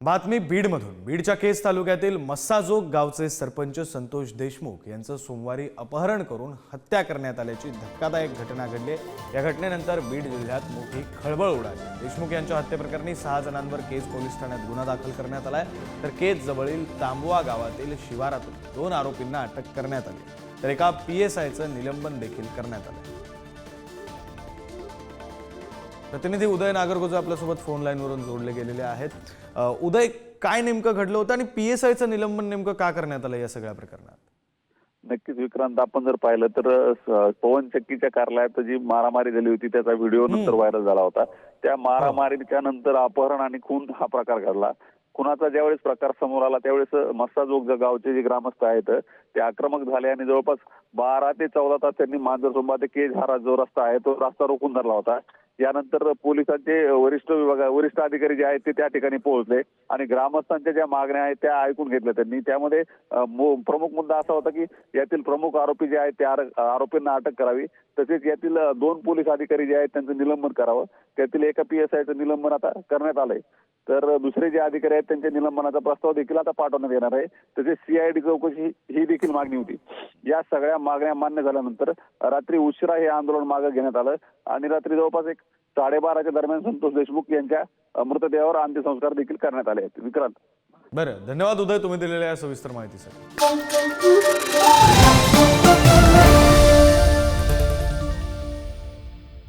बातमी बीडमधून। बीडच्या केज तालुक्यातील मस्साजोग गावचे सरपंच संतोष देशमुख यांचं सोमवारी अपहरण करून हत्या करण्यात आल्याची धक्कादायक घटना घडली। या घटनेनंतर बीड जिल्ह्यात मोठी खळबळ उडाली। देशमुख यांच्या हत्येप्रकरणी 6 जणांवर केज पोलीस ठाण्यात गुन्हा दाखल करण्यात आलाय, तर केज जवळील तांबवा गावातील शिवारातून 2 आरोपींना अटक करण्यात आली, तर एका PSIचं निलंबन देखील करण्यात आलं। प्रतिनिधी उदय नागरगोजे आपल्यासोबत फोन लाईनवरून जोडले गेलेले आहेत। उदय, काय नेमकं घडलं होतं आणि PSIचं निलंबन नेमकं का करण्यात आलं या सगळ्या प्रकरणात? नक्कीच विक्रांत, आपण जर पाहिलं तर पवन चक्कीच्या कार्यालयात जी मारामारी झाली होती त्याचा व्हिडिओ नंतर व्हायरल झाला होता। त्या मारामारीच्या नंतर अपहरण आणि खून हा प्रकार घडला। खुनाचा ज्यावेळेस प्रकार समोर आला त्यावेळेस मस्साजोग गावचे जे ग्रामस्थ आहेत ते आक्रमक झाले आणि जवळपास 12 ते 14 तास त्यांनी मांजरसोंबा ते केज हा जो रस्ता आहे तो रस्ता रोखून धरला होता। यानंतर पोलिसांचे वरिष्ठ अधिकारी जे आहेत ते त्या ठिकाणी पोहोचले आणि ग्रामस्थांच्या ज्या मागण्या आहेत त्या ऐकून घेतल्या त्यांनी। त्यामध्ये प्रमुख मुद्दा असा होता की यातील प्रमुख आरोपी जे आहेत त्या आरोपींना अटक करावी, तसेच यातील 2 पोलीस अधिकारी जे आहेत त्यांचं निलंबन करावं। त्यातील एका PSIचं निलंबन आता करण्यात आलंय, तर दुसरे जे अधिकारी आहेत त्यांच्या निलंबनाचा प्रस्ताव देखील आता पाठवण्यात येणार आहे। तसेच CID चौकशी ही देखील मागणी होती। या सगळ्या मागण्या मान्य झाल्यानंतर रात्री उशिरा हे आंदोलन मागे घेण्यात आलं आणि रात्री जवळपास 12:30च्या दरम्यान संतोष देशमुख यांच्या मृतदेहावर अंत्यसंस्कार देखील करण्यात आले आहेत। विक्रांत, बरं, धन्यवाद उदय, तुम्ही दिलेल्या सविस्तर माहितीसाठी।